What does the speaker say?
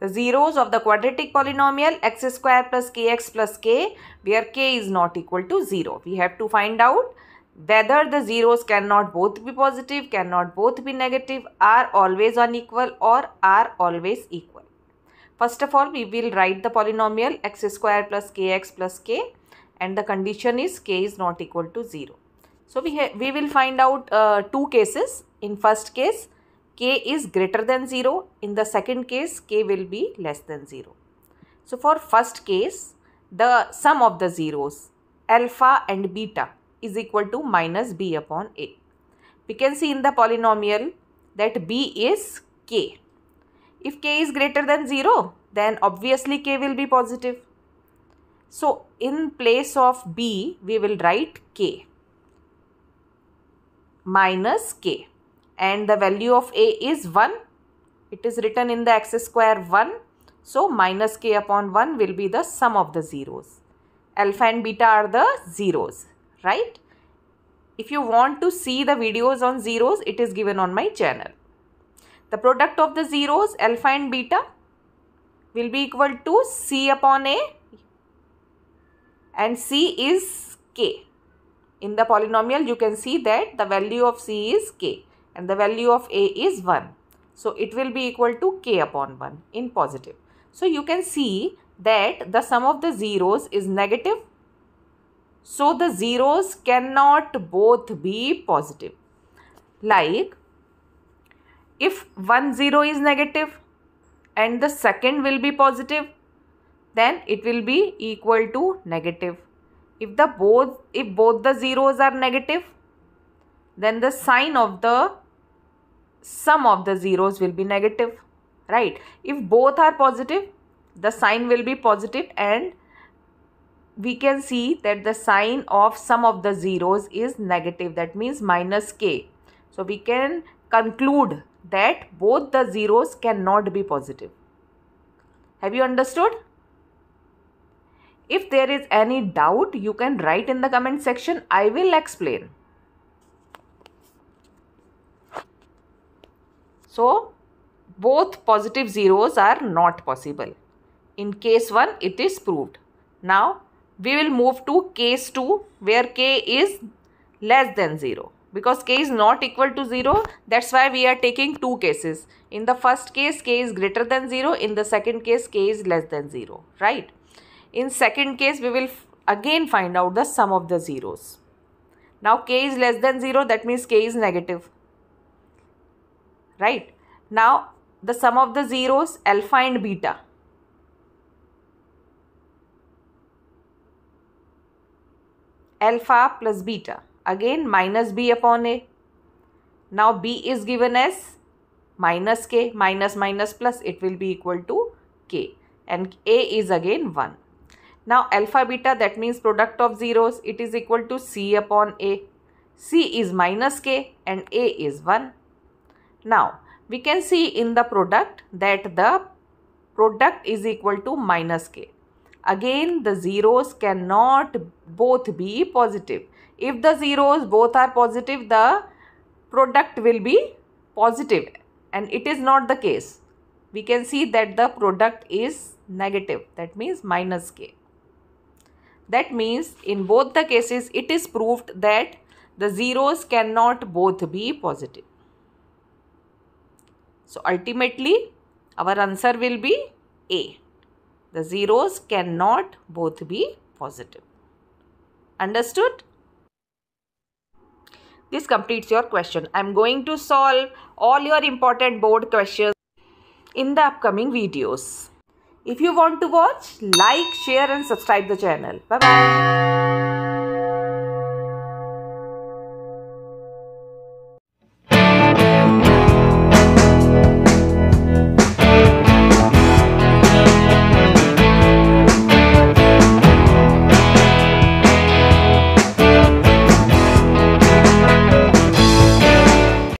The zeros of the quadratic polynomial x square plus kx plus k, where k is not equal to 0. We have to find out whether the zeros cannot both be positive, cannot both be negative, are always unequal, or are always equal. First of all, we will write the polynomial x square plus kx plus k, and the condition is k is not equal to 0. So we will find out two cases. In first case, k is greater than 0. In the second case, k will be less than 0. So for first case, the sum of the zeros alpha and beta is equal to minus b upon a. We can see in the polynomial that b is k. If k is greater than 0, then obviously k will be positive. So in place of b, we will write k minus k, and the value of a is 1. It is written in the x square 1. So minus k upon 1 will be the sum of the zeros. Alpha and beta are the zeros, right? If you want to see the videos on zeros, it is given on my channel. The product of the zeros alpha and beta will be equal to c upon a, and c is k. In the polynomial, you can see that the value of c is k and the value of a is 1. So it will be equal to k upon 1 in positive. So you can see that the sum of the zeros is negative. So the zeros cannot both be positive. Like if one zero is negative and the second will be positive, then it will be equal to negative. If both the zeros are negative, then the sign of the sum of the zeros will be negative, right? If both are positive, the sign will be positive, and we can see that the sign of sum of the zeros is negative, that means minus k. So we can conclude that both the zeros cannot be positive. Have you understood? If there is any doubt, you can write in the comment section. I will explain. So both positive zeros are not possible. In case 1, it is proved. Now we will move to case 2, where k is less than 0. Because k is not equal to 0, that's why we are taking two cases. In the first case, k is greater than 0. In the second case, k is less than 0, right? In second case, we will again find out the sum of the zeros. Now k is less than 0, that means k is negative, right? Now the sum of the zeros alpha and beta. Alpha plus beta, again minus b upon a. Now b is given as minus k, minus minus plus, it will be equal to k, and a is again 1. Now alpha beta, that means product of zeros, it is equal to c upon a. C is minus k and a is 1. Now we can see in the product that the product is equal to minus k. Again, the zeros cannot both be positive. If the zeros both are positive, the product will be positive, and it is not the case. We can see that the product is negative, that means minus k. That means in both the cases, it is proved that the zeros cannot both be positive. So ultimately, our answer will be A. The zeros cannot both be positive. Understood? This completes your question. I am going to solve all your important board questions in the upcoming videos. If you want to watch, like, share and subscribe the channel. Bye-bye.